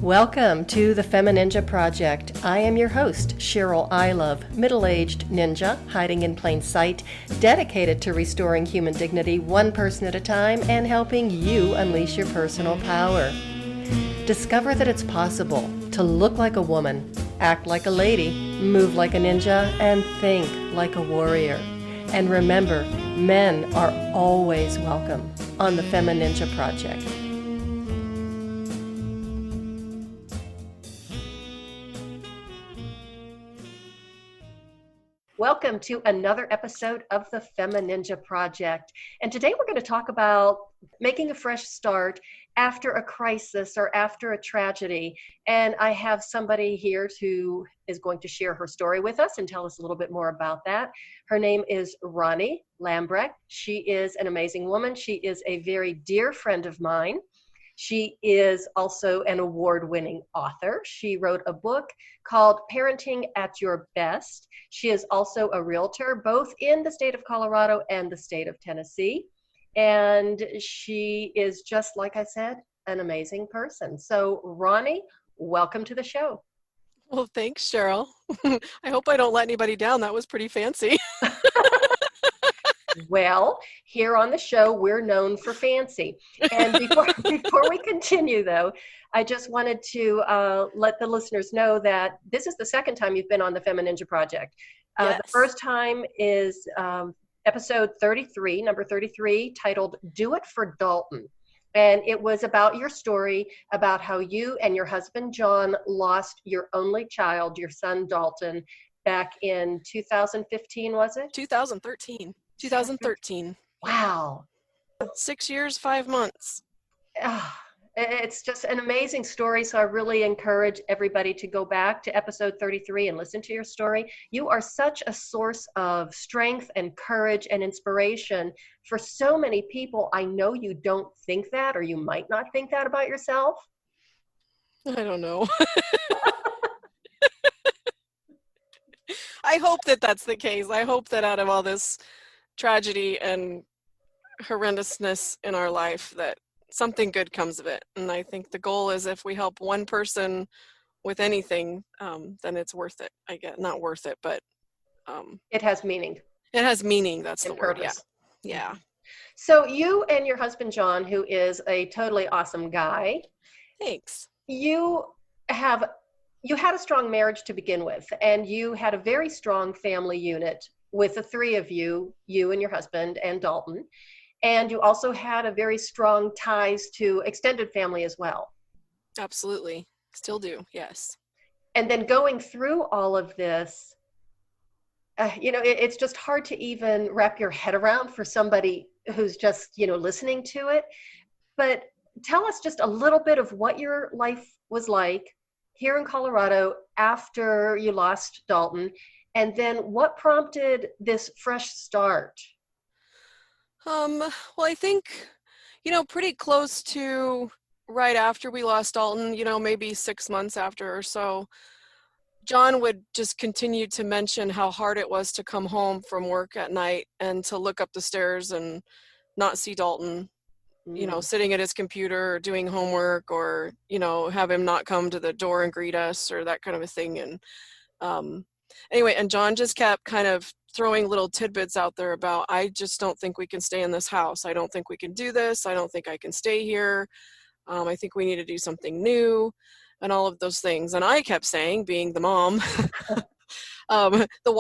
Welcome to the FemiNinja Project. I am your host, Cheryl Ilove, middle-aged ninja hiding in plain sight, dedicated to restoring human dignity one person at a time and helping you unleash your personal power. Discover that it's possible to look like a woman, act like a lady, move like a ninja, and think like a warrior. And remember, men are always welcome on the FemiNinja Project. Welcome to another episode of the FemiNinja Project. And today we're going to talk about making a fresh start after a crisis or after a tragedy. And I have somebody here who is going to share her story with us and tell us a little bit more about that. Her name is Roni Lambrecht. She is an amazing woman. She is a very dear friend of mine. She is also an award-winning author. She wrote a book called Parenting at Your Best. She is also a realtor, both in the state of Colorado and the state of Tennessee. And she is, just like I said, an amazing person. So Roni, welcome to the show. Well, thanks, Cheryl. I hope I don't let anybody down. That was pretty fancy. Well, here on the show, we're known for fancy. And before we continue, though, I just wanted to let the listeners know that this is the second time you've been on the FemiNinja Project. Yes. The first time is episode 33, number 33, titled Do It for Dalton. And it was about your story, about how you and your husband, John, lost your only child, your son, Dalton, back in 2015, was it? 2013. Wow. 6 years, 5 months. It's just an amazing story. So I really encourage everybody to go back to episode 33 and listen to your story. You are such a source of strength and courage and inspiration for so many people. I know you don't think that, or you might not think that about yourself. I don't know. I hope that that's the case. I hope that out of all this tragedy and horrendousness in our life that something good comes of it. And I think the goal is if we help one person with anything, then it's worth it. I guess not worth it, but it has meaning. It has meaning. That's the word. Purpose. Yeah. So you and your husband, John, who is a totally awesome guy. Thanks. You had a strong marriage to begin with, and you had a very strong family unit with the three of you and your husband and Dalton. And you also had a very strong ties to extended family as well. Absolutely. Still do. Yes. And then going through all of this, it's just hard to even wrap your head around for somebody who's just, listening to it. But tell us just a little bit of what your life was like here in Colorado after you lost Dalton. And then what prompted this fresh start? Well, I think, pretty close to right after we lost Dalton, maybe 6 months after or so, John would just continue to mention how hard it was to come home from work at night and to look up the stairs and not see Dalton, sitting at his computer or doing homework, or, have him not come to the door and greet us or that kind of a thing. And anyway, and John just kept kind of throwing little tidbits out there about, I just don't think we can stay in this house. I don't think we can do this. I don't think I can stay here. I think we need to do something new and all of those things. And I kept saying, being the mom,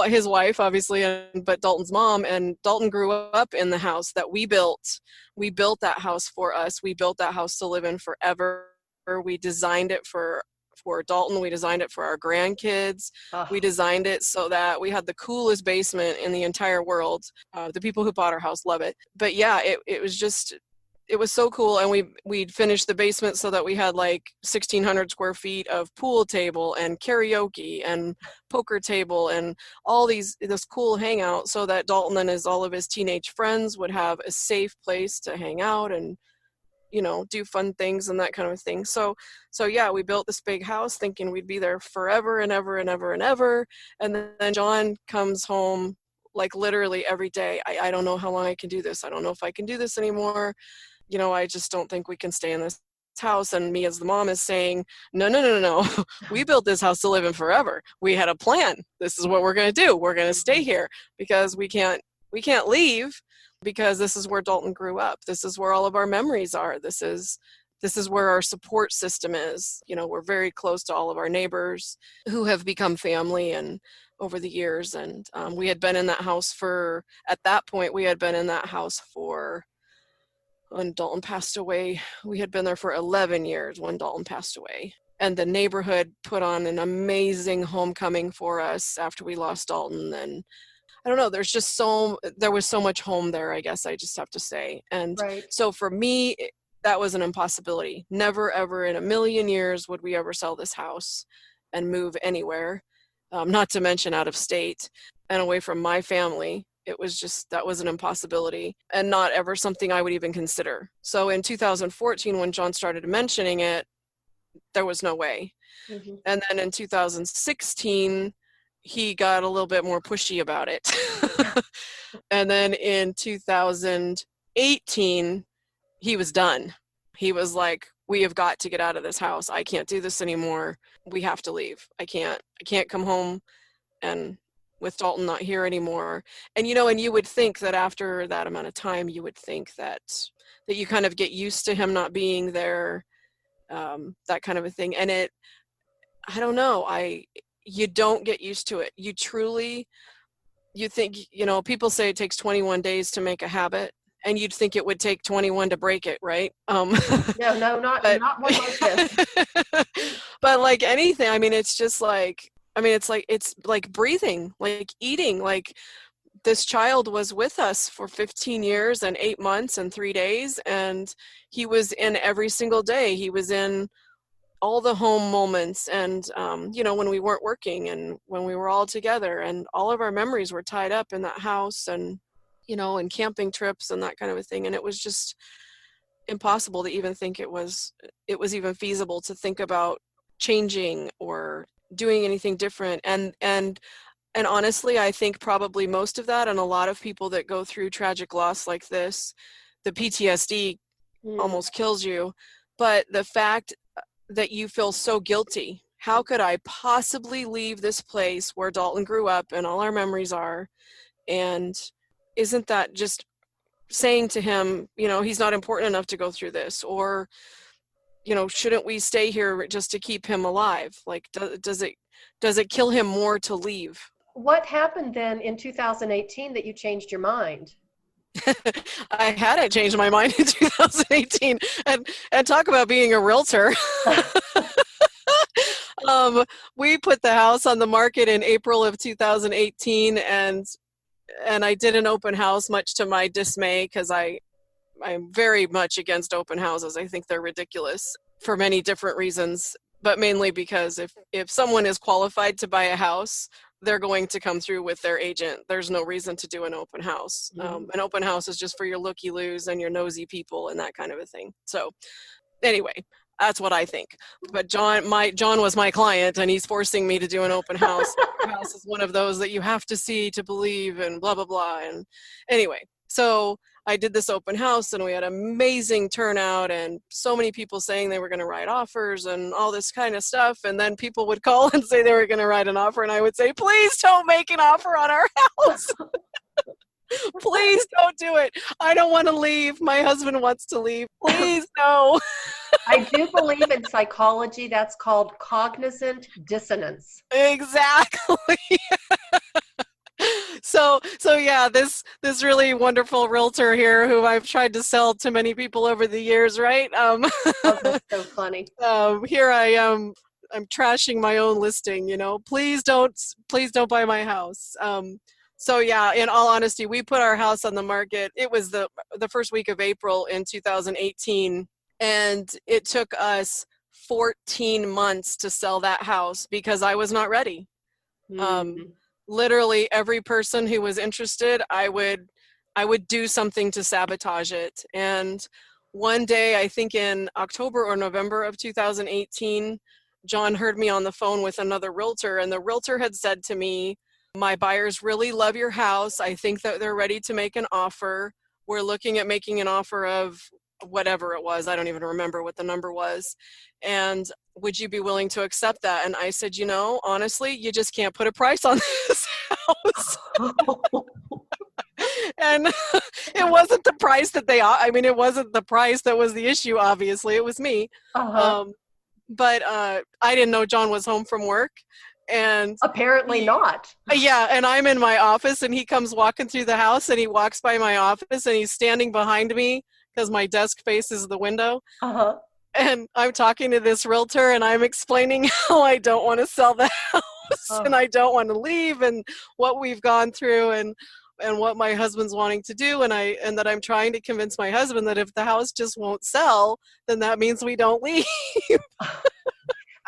his wife, obviously, but Dalton's mom, and Dalton grew up in the house that we built. We built that house for us. We built that house to live in forever. We designed it for Dalton. We designed it for our grandkids. We designed it so that we had the coolest basement in the entire world. The people who bought our house love it. But yeah, it was so cool. And we'd finished the basement so that we had like 1,600 square feet of pool table and karaoke and poker table and all this cool hangout, so that Dalton and all of his teenage friends would have a safe place to hang out and do fun things and that kind of thing. So yeah, we built this big house thinking we'd be there forever and ever and ever and ever. And then John comes home like literally every day. I don't know how long I can do this. I don't know if I can do this anymore. I just don't think we can stay in this house, and me as the mom is saying, no. We built this house to live in forever. We had a plan. This is what we're going to do. We're going to stay here because we can't leave, because this is where Dalton grew up. This is where all of our memories are. This is where our support system is. You know, we're very close to all of our neighbors who have become family and over the years. And we had been in that house at that point, when Dalton passed away, we had been there for 11 years when Dalton passed away. And the neighborhood put on an amazing homecoming for us after we lost Dalton. And I don't know, there was so much home there, I guess I just have to say. And So for me, that was an impossibility. Never, ever in a million years would we ever sell this house and move anywhere, not to mention out of state and away from my family. That was an impossibility and not ever something I would even consider. So in 2014, when John started mentioning it, there was no way. Mm-hmm. And then in 2016, he got a little bit more pushy about it. And then in 2018, he was done. He was like, we have got to get out of this house. I can't do this anymore. We have to leave. I can't come home and with Dalton not here anymore. And, and you would think that after that amount of time, you would think that you kind of get used to him not being there, that kind of a thing. And I don't know, you don't get used to it. You think, people say it takes 21 days to make a habit, and you'd think it would take 21 to break it, right? No, not one like this. But like anything, I mean, it's like breathing, like eating. Like, this child was with us for 15 years and 8 months and 3 days, and he was in every single day. He was in all the home moments, and when we weren't working and when we were all together, and all of our memories were tied up in that house, and and camping trips and that kind of a thing. And it was just impossible to even think it was even feasible to think about changing or doing anything different. And honestly, I think probably most of that, and a lot of people that go through tragic loss like this, the PTSD almost kills you. But the fact that you feel so guilty, how could I possibly leave this place where Dalton grew up and all our memories are? And isn't that just saying to him, he's not important enough to go through this? Or, shouldn't we stay here just to keep him alive? Like, does it kill him more to leave? What happened then in 2018 that you changed your mind? I hadn't changed my mind in 2018. And talk about being a realtor. We put the house on the market in April of 2018, and I did an open house, much to my dismay, because I'm very much against open houses. I think they're ridiculous for many different reasons, but mainly because if someone is qualified to buy a house, they're going to come through with their agent. There's no reason to do an open house. An open house is just for your looky-loos and your nosy people and that kind of a thing. So anyway, that's what I think. But John was my client, and he's forcing me to do an open house. Open house is one of those that you have to see to believe, and blah, blah, blah. And anyway, so I did this open house, and we had amazing turnout, and so many people saying they were going to write offers and all this kind of stuff. And then people would call and say they were going to write an offer, and I would say, please don't make an offer on our house. Please don't do it. I don't want to leave. My husband wants to leave. Please, no. I do believe in psychology that's called cognizant dissonance. Exactly. So yeah, this really wonderful realtor here who I've tried to sell to many people over the years, right? Oh, that's so funny. Here I am. I'm trashing my own listing, Please don't buy my house. So yeah, in all honesty, we put our house on the market. It was the first week of April in 2018, and it took us 14 months to sell that house because I was not ready. Mm-hmm. Literally every person who was interested, I would do something to sabotage it. And one day, I think in October or November of 2018, John heard me on the phone with another realtor, and the realtor had said to me, my buyers really love your house. I think that they're ready to make an offer. We're looking at making an offer of whatever it was. I don't even remember what the number was. And would you be willing to accept that? And I said, honestly, you just can't put a price on this house. And it wasn't the price that it wasn't the price that was the issue, obviously. It was me. But I didn't know John was home from work. And apparently not. Yeah, and I'm in my office, and he comes walking through the house, and he walks by my office, and he's standing behind me because my desk faces the window. And I'm talking to this realtor, and I'm explaining how I don't want to sell the house, and I don't want to leave, and what we've gone through, and what my husband's wanting to do, and that I'm trying to convince my husband that if the house just won't sell, then that means we don't leave.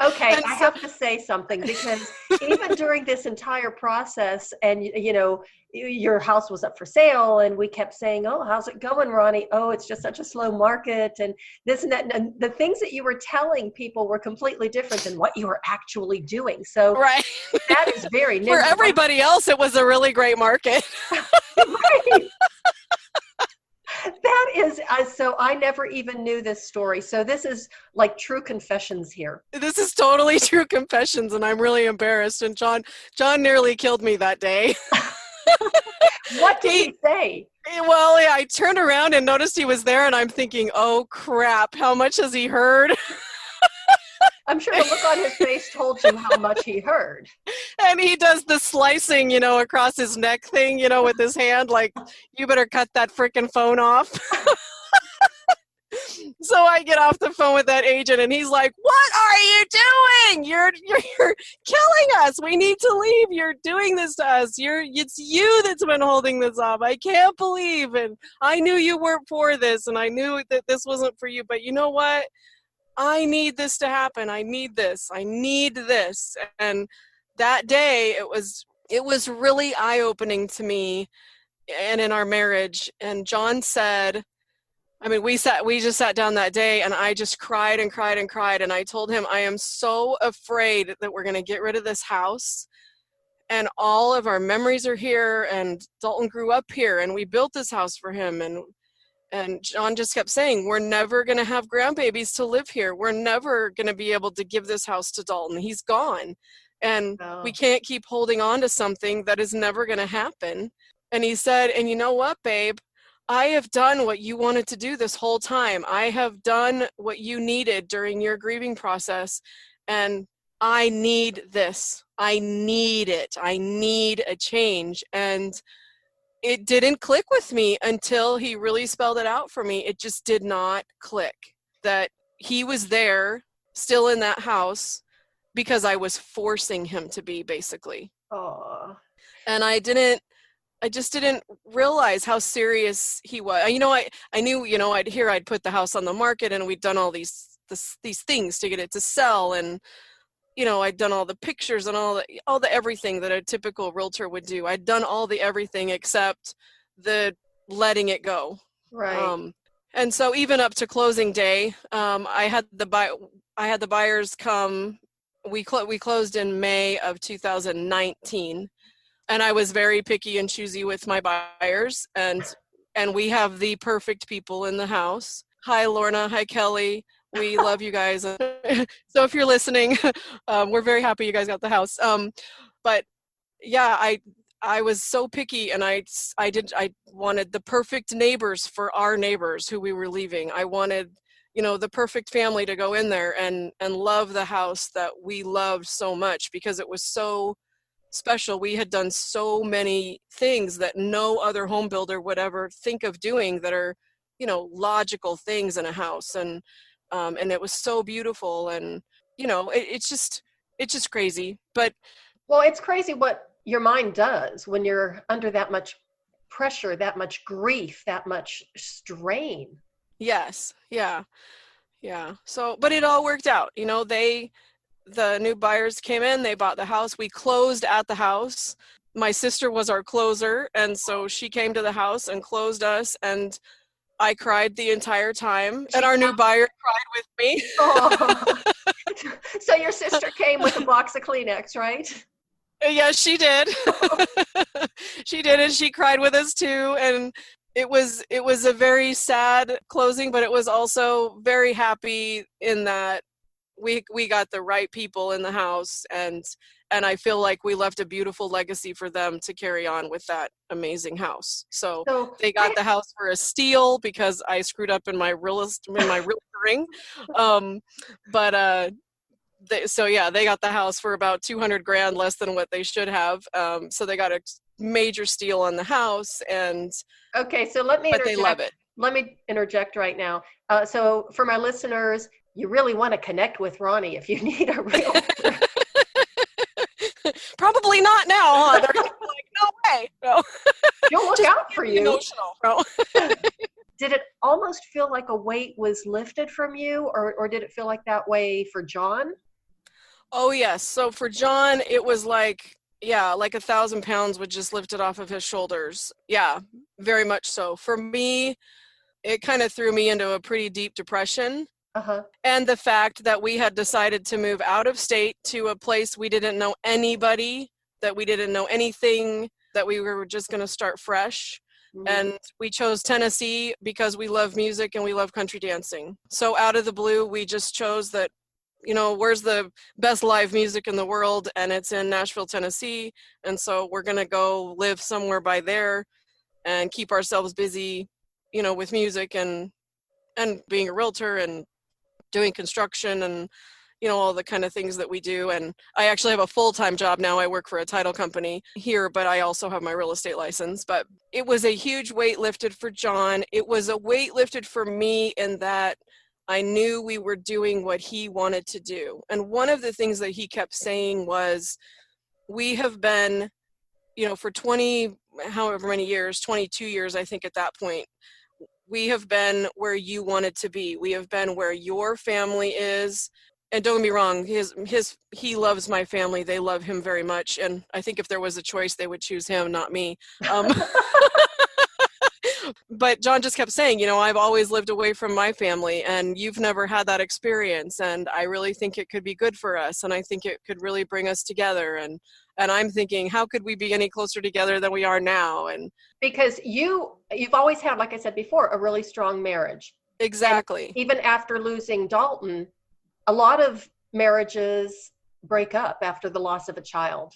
Okay, I have to say something, because even during this entire process, and your house was up for sale, and we kept saying, "Oh, how's it going, Roni? Oh, it's just such a slow market," and this and that. And the things that you were telling people were completely different than what you were actually doing. So right. That is very for everybody else, it was a really great market. Right. That is, so I never even knew this story. So this is like true confessions here. This is totally true confessions, and I'm really embarrassed. And John nearly killed me that day. What did he say? Well, I turned around and noticed he was there, and I'm thinking, oh crap, how much has he heard? I'm sure the look on his face told you how much he heard. And he does the slicing, across his neck thing, with his hand, like, you better cut that freaking phone off. So I get off the phone with that agent, and he's like, what are you doing? You're killing us. We need to leave. You're doing this to us. It's you that's been holding this off. I can't believe it. I knew you weren't for this, and I knew that this wasn't for you. But you know what? I need this to happen. I need this. I need this. And that day, it was really eye-opening to me and in our marriage. And John said, we just sat down that day, and I just cried and cried and cried. And I told him, I am so afraid that we're going to get rid of this house, and all of our memories are here, and Dalton grew up here, and we built this house for him. And John just kept saying, we're never going to have grandbabies to live here. We're never going to be able to give this house to Dalton. He's gone. And we can't keep holding on to something that is never going to happen. And he said, and you know what, babe? I have done what you wanted to do this whole time. I have done what you needed during your grieving process. And I need this. I need it. I need a change. And it didn't click with me until he really spelled it out for me. It just did not click that he was there still in that house because I was forcing him to be, basically. Oh. And I just didn't realize how serious he was. I knew, I'd put the house on the market, and we'd done all these things to get it to sell. And, I'd done all the pictures and all the everything that a typical realtor would do. I'd done all the everything except the letting it go. Right. And so even up to closing day, I had the buyers come. We closed in May of 2019. And I was very picky and choosy with my buyers, and we have the perfect people in the house. Hi, Lorna. Hi, Kelly. We love you guys. So if you're listening, we're very happy you guys got the house. But yeah, I was so picky, and I wanted the perfect neighbors for our neighbors who we were leaving. I wanted, the perfect family to go in there and love the house that we loved so much, because it was so special. We had done so many things that no other home builder would ever think of doing that are, logical things in a house. And it was so beautiful. And, it's just crazy. But well, it's crazy what your mind does when you're under that much pressure, that much grief, that much strain. Yes. Yeah. Yeah. So, but it all worked out. The new buyers came in, they bought the house. We closed at the house. My sister was our closer, and so she came to the house and closed us, and I cried the entire time, and our new buyer cried with me. Oh. So your sister came with a box of Kleenex, right? Yes, she did. She did, and she cried with us too. And it was a very sad closing, but it was also very happy in that we got the right people in the house, and I feel like we left a beautiful legacy for them to carry on with that amazing house. So So they got the house for a steal because I screwed up in my realtoring. But so yeah, they got the house for about 200 grand less than what they should have. So they got a major steal on the house, and okay, so let me but they love it. Let me interject right now. So for my listeners, you really want to connect with Roni if you need a real. Probably not now, huh? They're gonna be like, no way. No. She'll look out for you. Emotional. No. Did it almost feel like a weight was lifted from you, or did it feel like that way for John? Oh yes. So for John, it was like, yeah, like 1,000 pounds would just lift it off of his shoulders. Yeah, very much so. For me, it kind of threw me into a pretty deep depression. Uh-huh. And the fact that we had decided to move out of state to a place we didn't know anybody, that we didn't know anything, that we were just going to start fresh. Mhm. And we chose Tennessee because we love music and we love country dancing. So out of the blue, we just chose that, where's the best live music in the world? And it's in Nashville, Tennessee. And so we're going to go live somewhere by there and keep ourselves busy, with music and being a realtor and doing construction and all the kind of things that we do. And I actually have a full-time job now. I work for a title company here, but I also have my real estate license. But it was a huge weight lifted for John. It was a weight lifted for me in that I knew we were doing what he wanted to do. And one of the things that he kept saying was, we have been, for 20 however many years, 22 years I think at that point, we have been where you wanted to be. We have been where your family is. And don't get me wrong, he loves my family. They love him very much. And I think if there was a choice, they would choose him, not me. But John just kept saying, I've always lived away from my family and you've never had that experience. And I really think it could be good for us. And I think it could really bring us together. And I'm thinking, how could we be any closer together than we are now? And because you've always had, like I said before, a really strong marriage. Exactly. And even after losing Dalton, a lot of marriages break up after the loss of a child.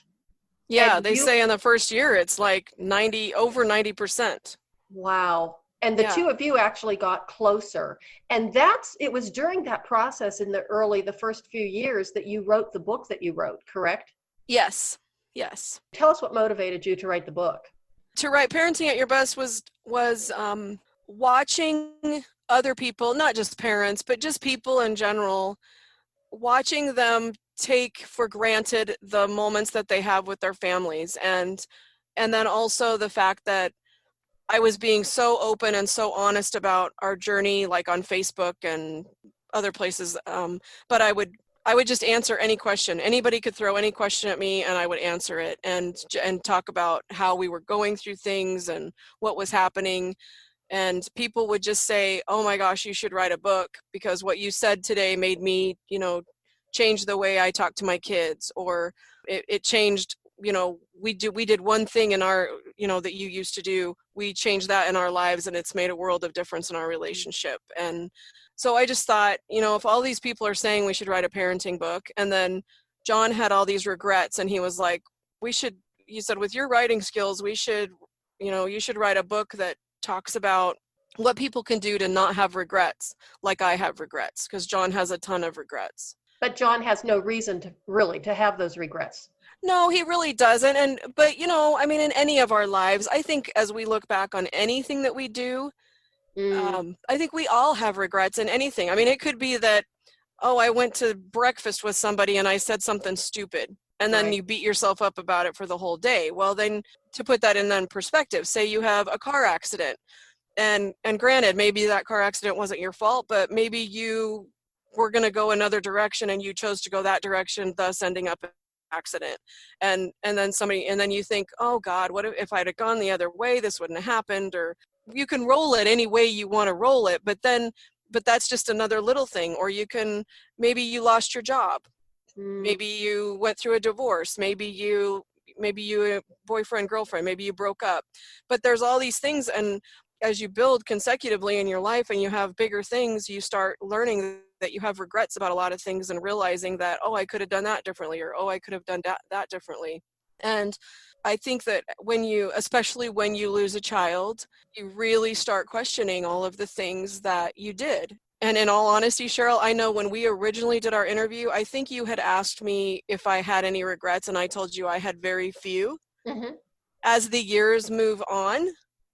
Yeah, they say in the first year it's like over 90%. Wow. And the two of you actually got closer. And it was during that process in the first few years that you wrote the book that you wrote, correct? Yes. Tell us what motivated you to write the book. To write Parenting at Your Best was watching other people, not just parents, but just people in general, watching them take for granted the moments that they have with their families. And then also the fact that I was being so open and so honest about our journey, like on Facebook and other places. But I would just answer any question. Anybody could throw any question at me and I would answer it and talk about how we were going through things and what was happening. And people would just say, oh my gosh, you should write a book because what you said today made me, change the way I talk to my kids, or it changed, we did one thing in our, that you used to do. We changed that in our lives and it's made a world of difference in our relationship. And so I just thought, if all these people are saying we should write a parenting book, and then John had all these regrets and he was like, he said, with your writing skills, you should write a book that talks about what people can do to not have regrets like I have regrets, because John has a ton of regrets. But John has no reason to have those regrets. No, he really doesn't. But in any of our lives, I think as we look back on anything that we do, I think we all have regrets in anything. It could be that, I went to breakfast with somebody and I said something stupid, and then you beat yourself up about it for the whole day. Well, then to put that in perspective, say you have a car accident, and granted, maybe that car accident wasn't your fault, but maybe you were going to go another direction and you chose to go that direction, thus ending up in an accident. And then you think, oh God, what if I'd have gone the other way, this wouldn't have happened. Or you can roll it any way you want to roll it, but that's just another little thing. Or maybe you lost your job. Maybe you went through a divorce. Maybe you boyfriend, girlfriend, maybe you broke up. But there's all these things, and as you build consecutively in your life and you have bigger things, you start learning that you have regrets about a lot of things and realizing that, oh, I could have done that differently, or, oh, I could have done that differently. And I think that especially when you lose a child, you really start questioning all of the things that you did. And in all honesty, Cheryl, I know when we originally did our interview, I think you had asked me if I had any regrets, and I told you I had very few. Mm-hmm. As the years move on,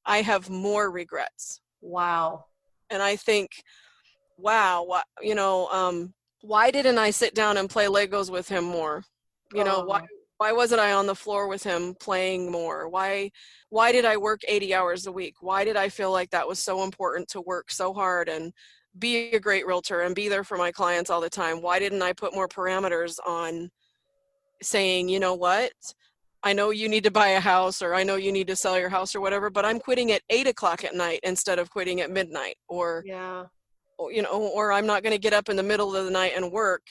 I have more regrets. Wow. And I think, wow, why didn't I sit down and play Legos with him more? Why wasn't I on the floor with him playing more? Why did I work 80 hours a week? Why did I feel like that was so important to work so hard and be a great realtor and be there for my clients all the time? Why didn't I put more parameters on saying, you know what? I know you need to buy a house, or I know you need to sell your house or whatever, but I'm quitting at 8:00 at night instead of quitting at midnight, or I'm not going to get up in the middle of the night and work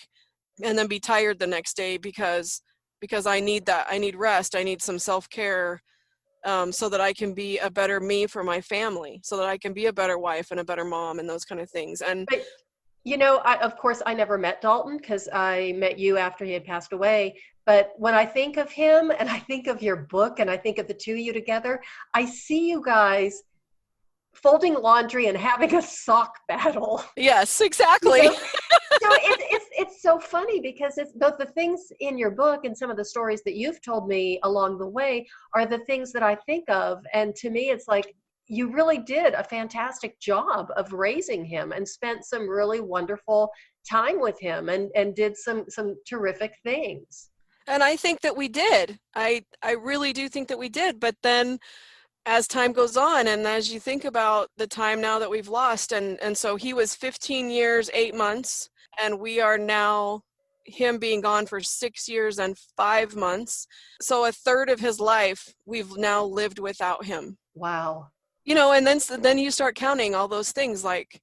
and then be tired the next day because I need that. I need rest. I need some self-care, so that I can be a better me for my family, so that I can be a better wife and a better mom and those kind of things. And But, of course, I never met Dalton because I met you after he had passed away. But when I think of him and I think of your book and I think of the two of you together, I see you guys folding laundry and having a sock battle. yes, exactly. So it's so funny because it's both the things in your book and some of the stories that you've told me along the way are the things that I think of. And to me, it's like you really did a fantastic job of raising him and spent some really wonderful time with him and did some terrific things. And I think that we did. I really do think that we did. But then as time goes on, and as you think about the time now that we've lost, and so he was 15 years, 8 months, and we are now, him being gone for 6 years and 5 months. So a third of his life we've now lived without him. Wow. And then you start counting all those things like,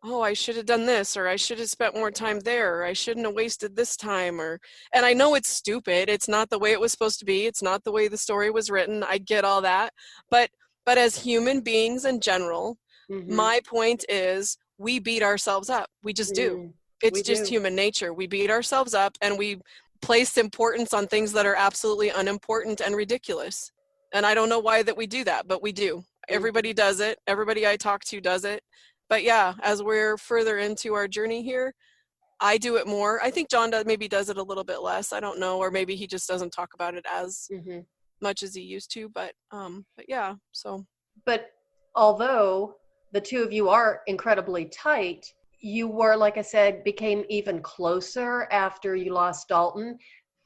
oh, I should have done this, or I should have spent more time there, or I shouldn't have wasted this time, and I know it's stupid. It's not the way it was supposed to be. It's not the way the story was written. I get all that. But as human beings in general, Mm-hmm. my point is we beat ourselves up. We just do. It's just human nature. We beat ourselves up and we place importance on things that are absolutely unimportant and ridiculous. And I don't know why that we do that, but we do. Everybody does it. Everybody I talk to does it. But yeah, as we're further into our journey here, I do it more. I think John maybe does it a little bit less. I don't know, or maybe he just doesn't talk about it as much as he used to. But yeah. So. But although the two of you are incredibly tight, you were, like I said, became even closer after you lost Dalton.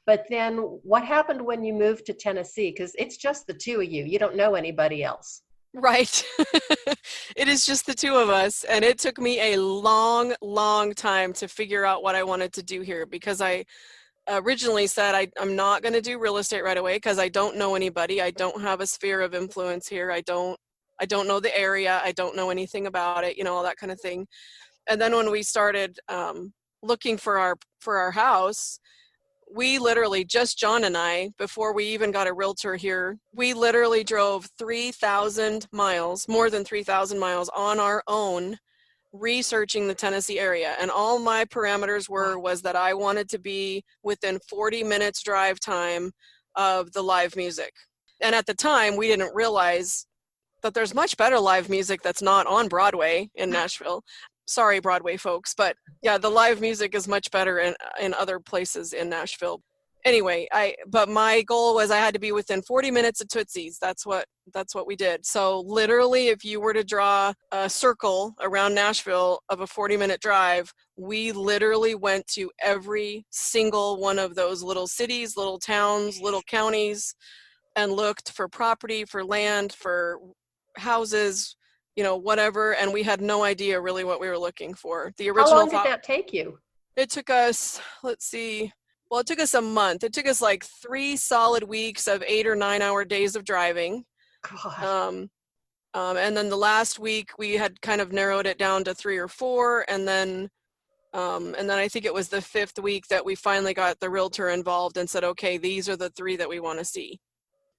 But then what happened when you moved to Tennessee? Because it's just the two of you. You don't know anybody else. Right. It is just the two of us. And it took me a long, long time to figure out what I wanted to do here, because I originally said I'm not going to do real estate right away because I don't know anybody. I don't have a sphere of influence here. I don't know the area. I don't know anything about it, all that kind of thing. And then when we started looking for our house, we literally, just John and I, before we even got a realtor here, we literally drove 3,000 miles, more than 3,000 miles on our own, researching the Tennessee area. And all my parameters was that I wanted to be within 40 minutes drive time of the live music. And at the time, we didn't realize that there's much better live music that's not on Broadway in Nashville. Sorry, Broadway folks, but yeah, the live music is much better in other places in Nashville. Anyway, but my goal was I had to be within 40 minutes of Tootsie's. That's what we did. So literally, if you were to draw a circle around Nashville of a 40-minute drive, we literally went to every single one of those little cities, little towns, little counties, and looked for property, for land, for houses, whatever, and we had no idea really what we were looking for. The original. How long did that take you? It took us, let's see, well, it took us a month. It took us like 3 solid weeks of 8 or 9 hour days of driving. God. And then the last week we had kind of narrowed it down to 3 or 4, and then I think it was the 5th week that we finally got the realtor involved and said, okay, these are the 3 that we want to see.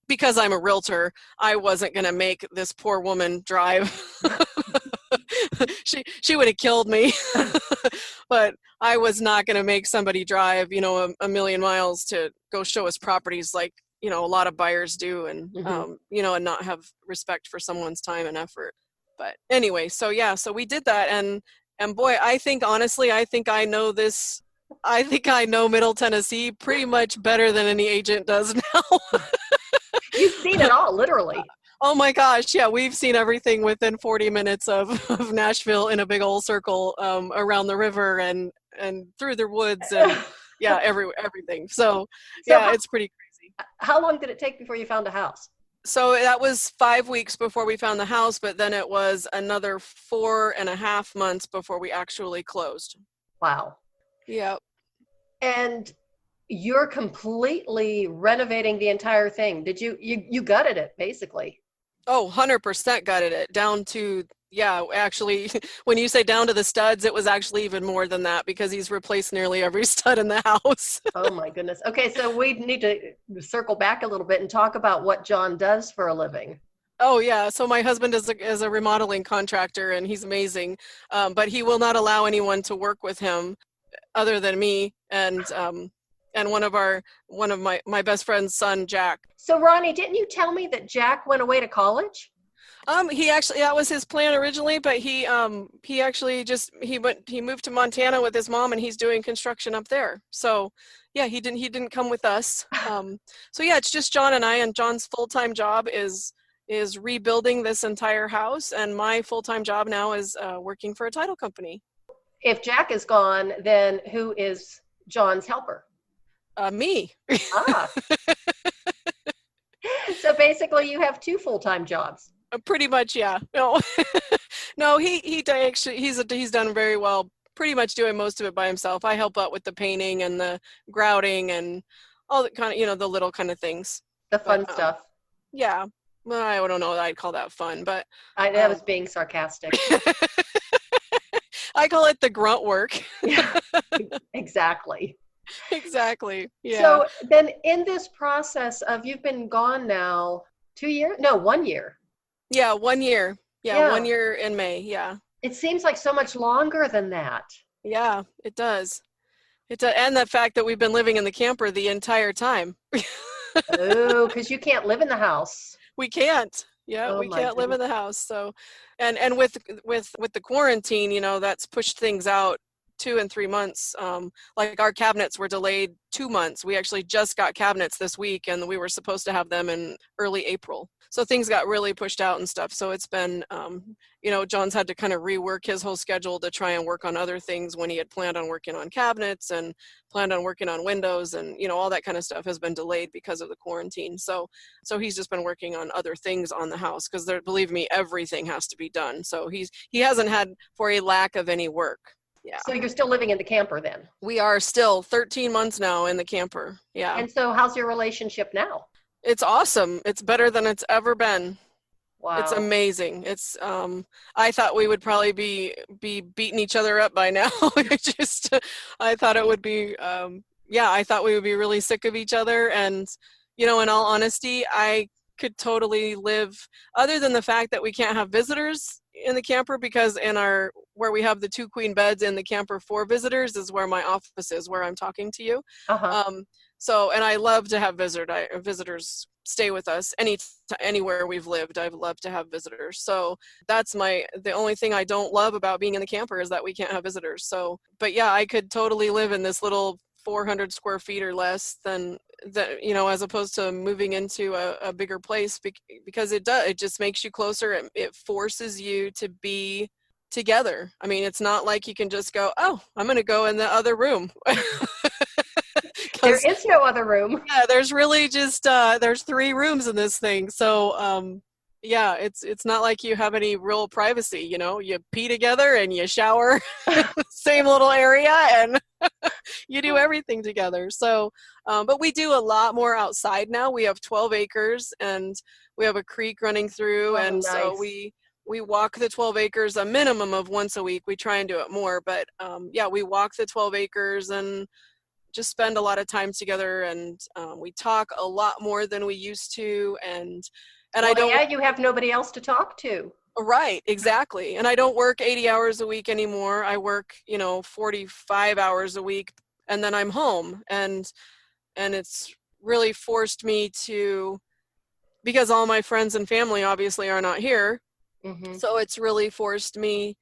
because I'm a realtor, I wasn't going to make this poor woman drive. She would have killed me. But I was not going to make somebody drive, a million miles to go show us properties like, a lot of buyers do, and, and not have respect for someone's time and effort. But anyway, so we did that. And boy, I think I know this. I think I know Middle Tennessee pretty much better than any agent does now. You've seen it all, literally. Oh my gosh, yeah, we've seen everything within 40 minutes of Nashville in a big old circle, around the river and through the woods and everything. So it's pretty crazy. How long did it take before you found a house? So that was 5 weeks before we found the house, but then it was another 4.5 months before we actually closed. Wow. Yeah. And you're completely renovating the entire thing. Did you gutted it basically? Oh, 100% gutted it down to, actually, when you say down to the studs, it was actually even more than that because he's replaced nearly every stud in the house. Oh my goodness. Okay, so we need to circle back a little bit and talk about what John does for a living. Oh yeah, so my husband is a remodeling contractor and he's amazing, but he will not allow anyone to work with him other than me and one of my best friend's son, Jack. So Roni, didn't you tell me that Jack went away to college? He actually, that was his plan originally, but he actually he moved to Montana with his mom and he's doing construction up there. So yeah, he didn't come with us. So yeah, it's just John and I, and John's full-time job is rebuilding this entire house, and my full-time job now is working for a title company. If Jack is gone, then who is John's helper? Me. Ah. So basically you have two full-time jobs. Pretty much, yeah. No, no, he's done very well, pretty much doing most of it by himself. I help out with the painting and the grouting and all the kind of, the little kind of things. The fun stuff. Yeah. Well, I don't know that I'd call that fun, but I was being sarcastic. I call it the grunt work. Yeah, exactly. Exactly. Yeah. So then in this process of, you've been gone now 2 years? No, 1 year. Yeah, 1 year. Yeah, 1 year in May. Yeah. It seems like so much longer than that. Yeah, it does. And the fact that we've been living in the camper the entire time. Oh, because you can't live in the house. We can't. Yeah, we can't live in the house. So, and with the quarantine, that's pushed things out 2 and 3 months. Like our cabinets were delayed 2 months. We actually just got cabinets this week, and we were supposed to have them in early April. So things got really pushed out and stuff. So it's been, John's had to kind of rework his whole schedule to try and work on other things when he had planned on working on cabinets and planned on working on windows, and, all that kind of stuff has been delayed because of the quarantine. So he's just been working on other things on the house because, believe me, everything has to be done. So he hasn't had for a lack of any work. Yeah. So you're still living in the camper then? We are still 13 months now in the camper. Yeah. And so how's your relationship now? It's awesome. It's better than it's ever been. Wow. It's amazing. It's I thought we would probably be beating each other up by now. I thought it would be I thought we would be really sick of each other, and in all honesty, I could totally live, other than the fact that we can't have visitors in the camper, because where we have the 2 queen beds in the camper for visitors is where my office is, where I'm talking to you. Uh-huh. And I love to have visitors stay with us anywhere we've lived. I've loved to have visitors. So that's the only thing I don't love about being in the camper is that we can't have visitors. So, but yeah, I could totally live in this little 400 square feet or less than as opposed to moving into a bigger place, because it just makes you closer. It forces you to be together. I mean, it's not like you can just go, oh, I'm going to go in the other room. There is no other room. Yeah, there's really just there's 3 rooms in this thing. So it's not like you have any real privacy. You pee together and you shower same little area, and you do everything together. So but we do a lot more outside now. We have 12 acres and we have a creek running through. Oh, and nice. So we walk the 12 acres a minimum of once a week. We try and do it more, but we walk the 12 acres, and just spend a lot of time together, and we talk a lot more than we used to, and well, I don't. Yeah, you have nobody else to talk to. Right, exactly. And I don't work 80 hours a week anymore. I work, 45 hours a week, and then I'm home, and it's really forced me to, because all my friends and family obviously are not here. Mm-hmm. So it's really forced me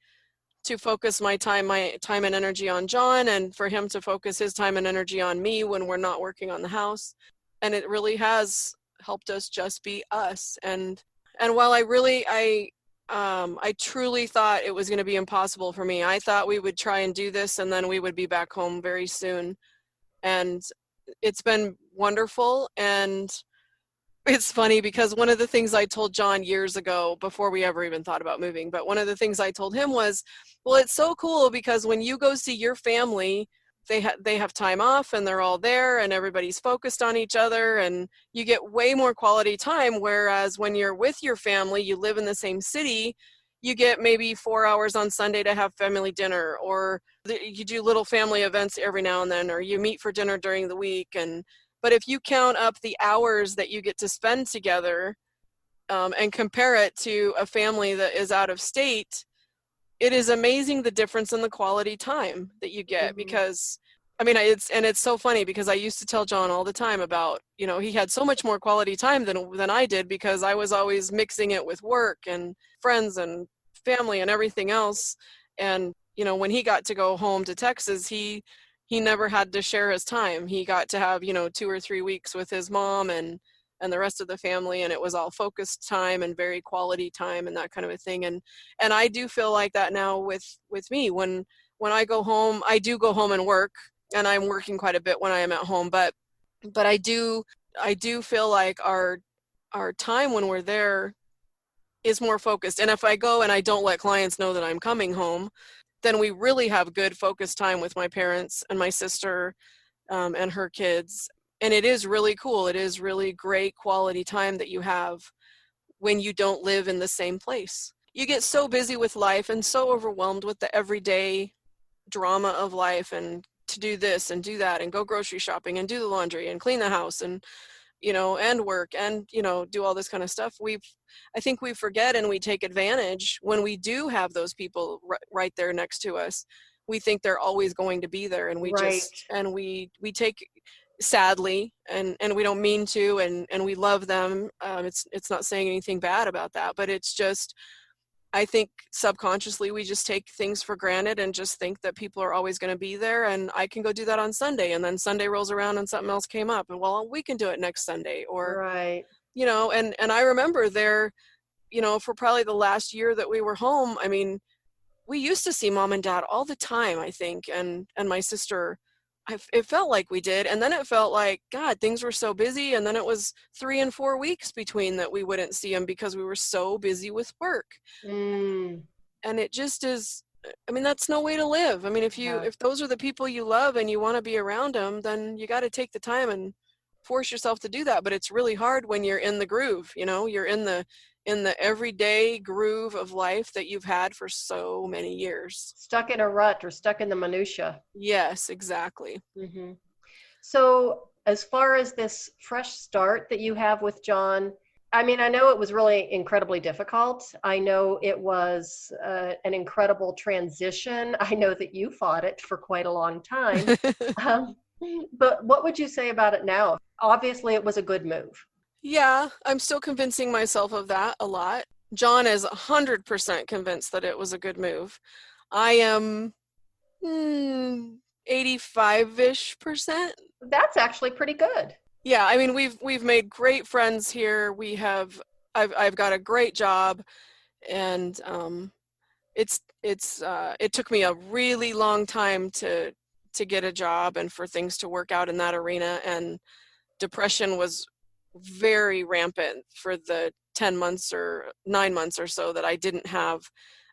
to focus my time and energy on John, and for him to focus his time and energy on me when we're not working on the house. And it really has helped us just be us. And while I truly thought it was going to be impossible for me. I thought we would try and do this and then we would be back home very soon. And it's been wonderful. And it's funny because one of the things I told John years ago, before we ever even thought about moving, but one of the things I told him was, well, it's so cool because when you go see your family, they have time off and they're all there and everybody's focused on each other and you get way more quality time. Whereas when you're with your family, you live in the same city, you get maybe 4 hours on Sunday to have family dinner, or you do little family events every now and then, or you meet for dinner during the week. But if you count up the hours that you get to spend together and compare it to a family that is out of state, it is amazing the difference in the quality time that you get. Mm-hmm. Because it's so funny because I used to tell John all the time about, he had so much more quality time than I did because I was always mixing it with work and friends and family and everything else. And, when he got to go home to Texas, he never had to share his time. He got to have, 2 or 3 weeks with his mom and the rest of the family, and it was all focused time and very quality time and that kind of a thing. And I do feel like that now with me. When I go home, I do go home and work, and I'm working quite a bit when I am at home, but I do feel like our time when we're there is more focused. And if I go and I don't let clients know that I'm coming home, then we really have good focused time with my parents and my sister and her kids. And it is really cool. It is really great quality time that you have when you don't live in the same place. You get so busy with life and so overwhelmed with the everyday drama of life, and to do this and do that and go grocery shopping and do the laundry and clean the house and, and work and, do all this kind of stuff. I think we forget and we take advantage when we do have those people right there next to us. We think they're always going to be there, and we right. we take, sadly, and we don't mean to, and we love them. It's not saying anything bad about that, but it's just, I think subconsciously we just take things for granted and just think that people are always going to be there, and I can go do that on Sunday, and then Sunday rolls around and something else came up, and well, we can do it next Sunday, or right. And I remember there, for probably the last year that we were home, we used to see mom and dad all the time, I think, and my sister. It felt like we did, and then it felt like, God, things were so busy, and then it was 3 and 4 weeks between that we wouldn't see them because we were so busy with work. And it just is, that's no way to live. If those are the people you love and you want to be around them, then you got to take the time and force yourself to do that. But it's really hard when you're in the groove, you're in the everyday groove of life that you've had for so many years. Stuck in a rut or stuck in the minutia. Yes, exactly. Mm-hmm. So as far as this fresh start that you have with John, I know it was really incredibly difficult. I know it was an incredible transition. I know that you fought it for quite a long time. But what would you say about it now? Obviously, it was a good move. Yeah, I'm still convincing myself of that a lot. John is 100% convinced that it was a good move. I am 85-ish%. That's actually pretty good. Yeah, we've made great friends here. I've got a great job, and it took me a really long time to get a job and for things to work out in that arena, and depression was very rampant for the 10 months or 9 months or so that I didn't have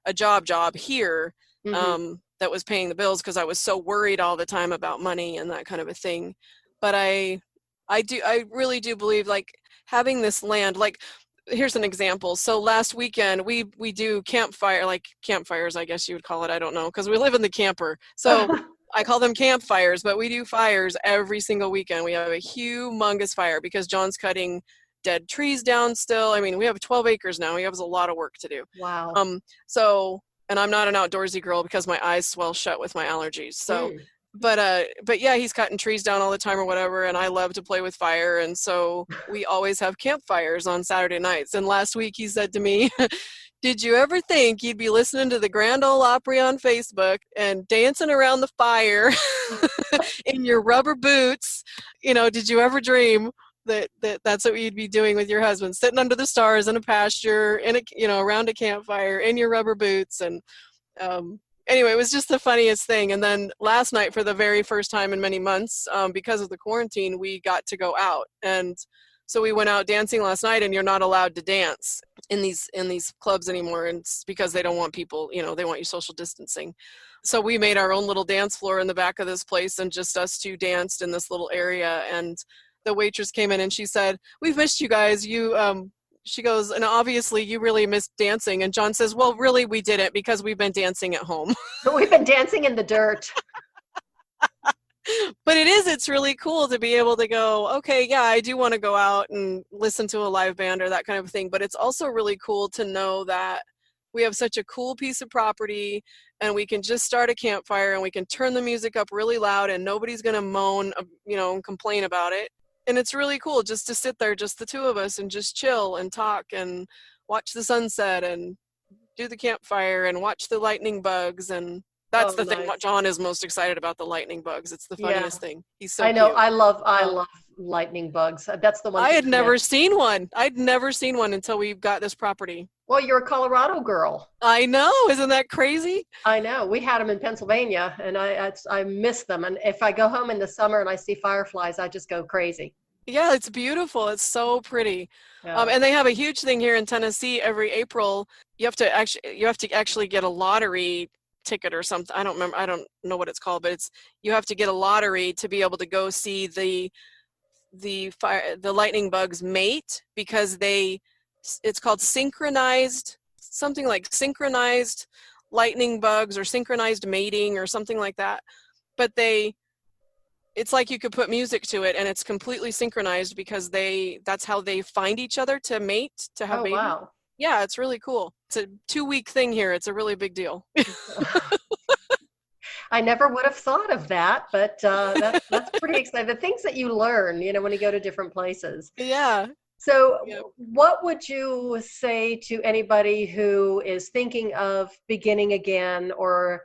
a job here. Mm-hmm. That was paying the bills, because I was so worried all the time about money and that kind of a thing. But I really do believe, like, having this land, like, here's an example. So last weekend we do campfires, I guess you would call it. I don't know, because we live in the camper. So I call them campfires, but we do fires every single weekend. We have a humongous fire because John's cutting dead trees down still. I mean, we have 12 acres now. He has a lot of work to do. Wow. So, and I'm not an outdoorsy girl because my eyes swell shut with my allergies. So, but yeah, he's cutting trees down all the time or whatever. And I love to play with fire. And so we always have campfires on Saturday nights. And last week he said to me, did you ever think you'd be listening to the Grand Ole Opry on Facebook and dancing around the fire in your rubber boots? You know, did you ever dream that's what you'd be doing with your husband, sitting under the stars in a pasture, around a campfire in your rubber boots? And anyway, it was just the funniest thing. And then last night, for the very first time in many months, because of the quarantine, we got to go out. And so we went out dancing last night, and you're not allowed to dance in these clubs anymore. And it's because they don't want people, they want you social distancing. So we made our own little dance floor in the back of this place, and just us two danced in this little area. And the waitress came in and she said, "We've missed you guys. She goes, and obviously you really missed dancing." And John says, "Well, really, we didn't, because we've been dancing at home." But we've been dancing in the dirt. But it's really cool to be able to go, okay, yeah, I do want to go out and listen to a live band or that kind of thing. But it's also really cool to know that we have such a cool piece of property, and we can just start a campfire, and we can turn the music up really loud, and nobody's going to moan, and complain about it. And it's really cool just to sit there, just the two of us, and just chill and talk and watch the sunset and do the campfire and watch the lightning bugs. And that's the thing. What John is most excited about, the lightning bugs. It's the funniest thing. He's so I know. cute. I love lightning bugs. That's the one. I had never seen one. I'd never seen one until we got this property. Well, you're a Colorado girl. I know. Isn't that crazy? I know. We had them in Pennsylvania, and I miss them. And if I go home in the summer and I see fireflies, I just go crazy. Yeah, it's beautiful. It's so pretty. Yeah. And they have a huge thing here in Tennessee every April. You have to actually get a lottery ticket or something. I don't remember. I don't know what it's called, but you have to get a lottery to be able to go see the lightning bugs mate, because it's called synchronized lightning bugs, or synchronized mating, or something like that. But it's like you could put music to it, and it's completely synchronized, because that's how they find each other to mate, to have babies. Wow. Yeah, it's really cool. It's a 2-week thing here. It's a really big deal. I never would have thought of that, but that's pretty exciting. The things that you learn, when you go to different places. Yeah. So what would you say to anybody who is thinking of beginning again, or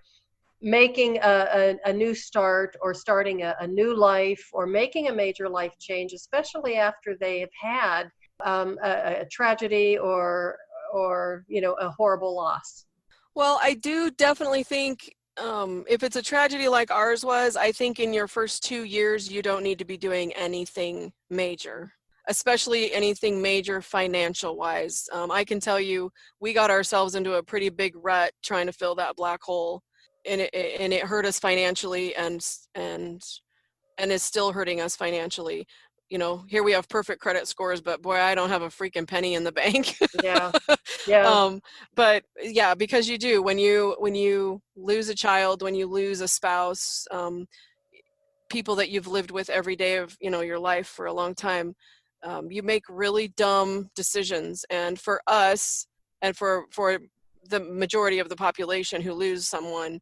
making a new start, or starting a new life, or making a major life change, especially after they have had a tragedy or a horrible loss? Well, I do definitely think if it's a tragedy like ours was, I think in your first 2 years, you don't need to be doing anything major, especially anything major financial wise. I can tell you, we got ourselves into a pretty big rut trying to fill that black hole, and it hurt us financially, and is still hurting us financially. Here we have perfect credit scores, but boy, I don't have a freaking penny in the bank. Yeah. But yeah, because you do, when you lose a child, when you lose a spouse, people that you've lived with every day of, your life for a long time, you make really dumb decisions. And for us, and for the majority of the population who lose someone,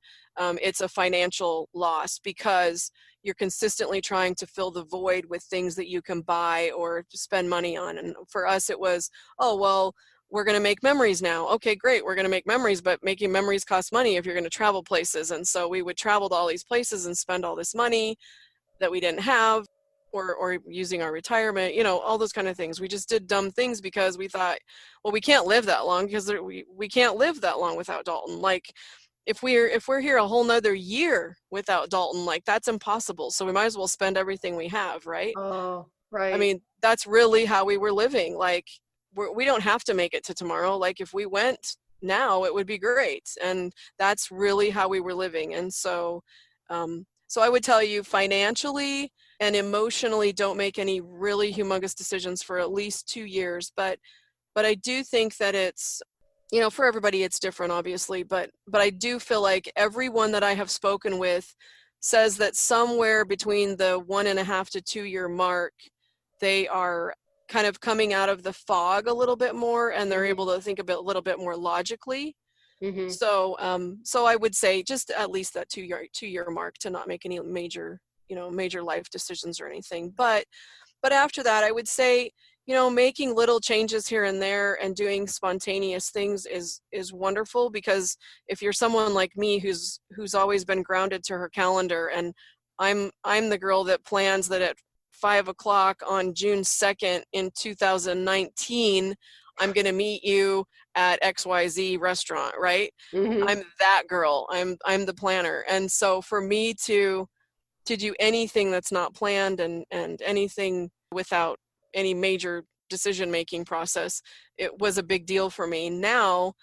it's a financial loss, because you're consistently trying to fill the void with things that you can buy or spend money on. And for us, it was, oh, well, we're going to make memories now. Okay, great. We're going to make memories, but making memories costs money if you're going to travel places. And so we would travel to all these places and spend all this money that we didn't have, or using our retirement, all those kind of things. We just did dumb things because we thought, well, we can't live that long, because we can't live that long without Dalton. Like, if we're here a whole nother year without Dalton, like, that's impossible. So we might as well spend everything we have, right? Oh, right. I mean, that's really how we were living. Like, we don't have to make it to tomorrow. Like, if we went now, it would be great. And that's really how we were living. And so, so I would tell you, financially and emotionally, don't make any really humongous decisions for at least 2 years. But I do think that it's, for everybody it's different, obviously, but I do feel like everyone that I have spoken with says that somewhere between the 1.5 to 2 year mark, they are kind of coming out of the fog a little bit more, and they're able to think a little bit more logically. So, so I would say just at least that 2 year mark to not make any major life decisions or anything. But after that, I would say, making little changes here and there and doing spontaneous things is wonderful, because if you're someone like me who's always been grounded to her calendar, and I'm the girl that plans that at 5:00 on June 2nd in 2019, I'm going to meet you at XYZ restaurant, right? I'm that girl. I'm the planner. And so for me to do anything that's not planned and anything without any major decision-making process, it was a big deal for me. Now,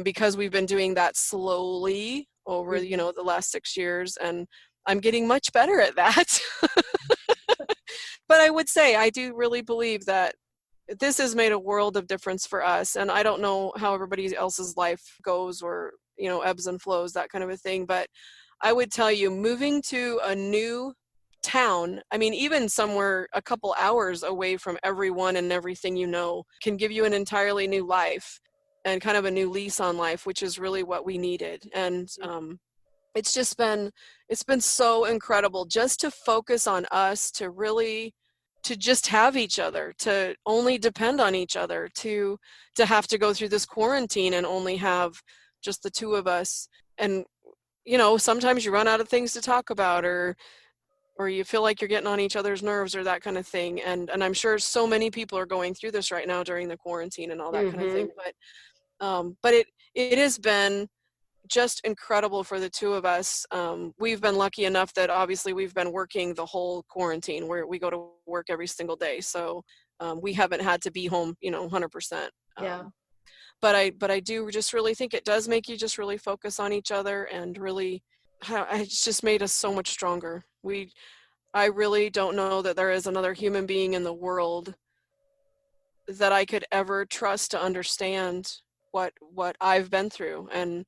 because we've been doing that slowly over, the last 6 years, and I'm getting much better at that. But I would say, I do really believe that this has made a world of difference for us. And I don't know how everybody else's life goes, or, ebbs and flows, that kind of a thing. But I would tell you, moving to a new town, I mean, even somewhere a couple hours away from everyone and everything can give you an entirely new life and kind of a new lease on life, which is really what we needed. And it's been so incredible just to focus on us, to just have each other, to only depend on each other, to have to go through this quarantine and only have just the two of us. And sometimes you run out of things to talk about, or you feel like you're getting on each other's nerves, or that kind of thing. And I'm sure so many people are going through this right now during the quarantine and all that kind of thing. But it has been just incredible for the two of us. We've been lucky enough that obviously we've been working the whole quarantine, where we go to work every single day. So we haven't had to be home, 100%. Yeah. But I do just really think it does make you just really focus on each other, and really, it's just made us so much stronger. I really don't know that there is another human being in the world that I could ever trust to understand what I've been through. And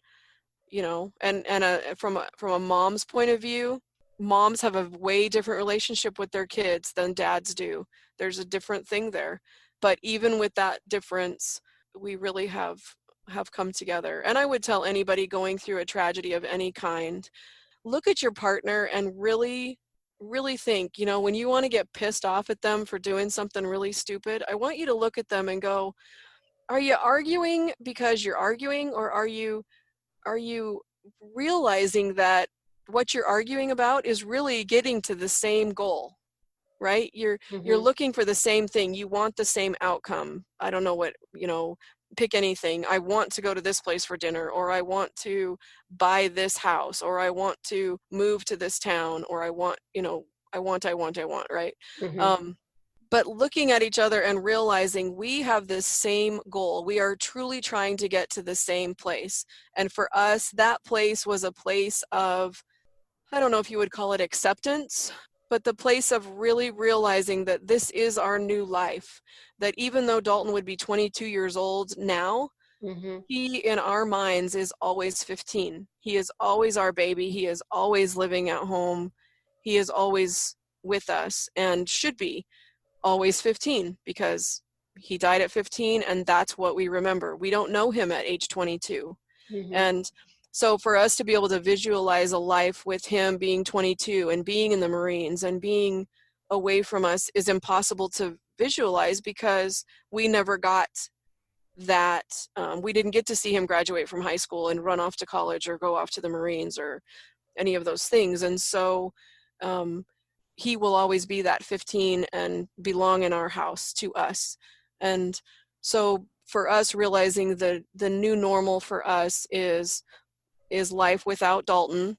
from a mom's point of view, moms have a way different relationship with their kids than dads do. There's a different thing there. But even with that difference, we really have come together. And I would tell anybody going through a tragedy of any kind, look at your partner and really, really think, when you want to get pissed off at them for doing something really stupid, I want you to look at them and go, are you arguing because you're arguing, or are you realizing that what you're arguing about is really getting to the same goal, right? You're looking for the same thing. You want the same outcome. I don't know what, pick anything. I want to go to this place for dinner, or I want to buy this house, or I want to move to this town, or I want, right? But looking at each other and realizing we have this same goal. We are truly trying to get to the same place. And for us, that place was a place of, I don't know if you would call it acceptance, but the place of really realizing that this is our new life. That even though Dalton would be 22 years old now, he in our minds is always 15. He is always our baby. He is always living at home. He is always with us, and should be always 15, because he died at 15, and that's what we remember. We don't know him at age 22. And so for us to be able to visualize a life with him being 22 and being in the Marines and being away from us is impossible to visualize, because we never got that. We didn't get to see him graduate from high school and run off to college or go off to the Marines or any of those things. And so he will always be that 15 and belong in our house to us. And so for us, realizing the new normal for us is life without Dalton,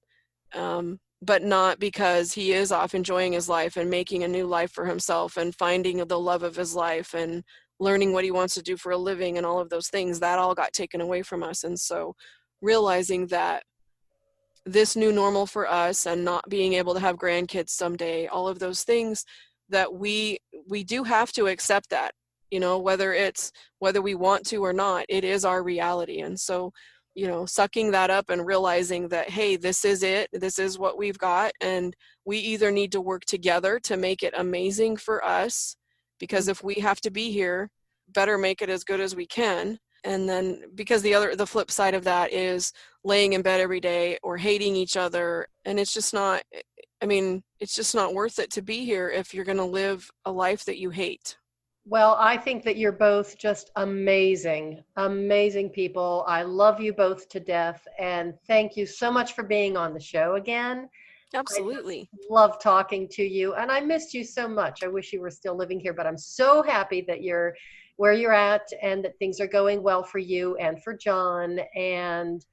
but not because he is off enjoying his life and making a new life for himself and finding the love of his life and learning what he wants to do for a living and all of those things. That all got taken away from us. And so realizing that this new normal for us, and not being able to have grandkids someday, all of those things, that we do have to accept that, whether we want to or not, it is our reality. And so sucking that up and realizing that, hey, this is it. This is what we've got. And we either need to work together to make it amazing for us, because if we have to be here, better make it as good as we can. And then, because the flip side of that is laying in bed every day or hating each other. And it's just not worth it to be here if you're going to live a life that you hate. Well, I think that you're both just amazing, amazing people. I love you both to death. And thank you so much for being on the show again. Absolutely. I just love talking to you. And I missed you so much. I wish you were still living here, but I'm so happy that you're where you're at and that things are going well for you and for John. And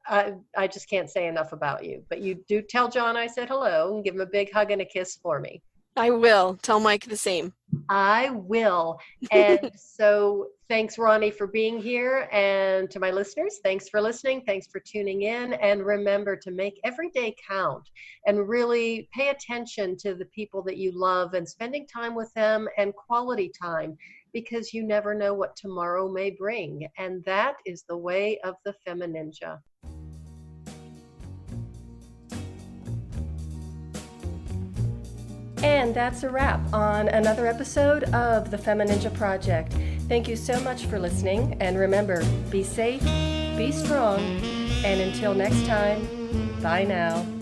I just can't say enough about you. But you do tell John I said hello and give him a big hug and a kiss for me. I will. Tell Mike the same. I will. And so thanks, Roni, for being here. And to my listeners, thanks for listening. Thanks for tuning in. And remember to make every day count and really pay attention to the people that you love and spending time with them and quality time, because you never know what tomorrow may bring. And that is the way of the FemiNinja. And that's a wrap on another episode of the FemiNinja Project. Thank you so much for listening. And remember, be safe, be strong, and until next time, bye now.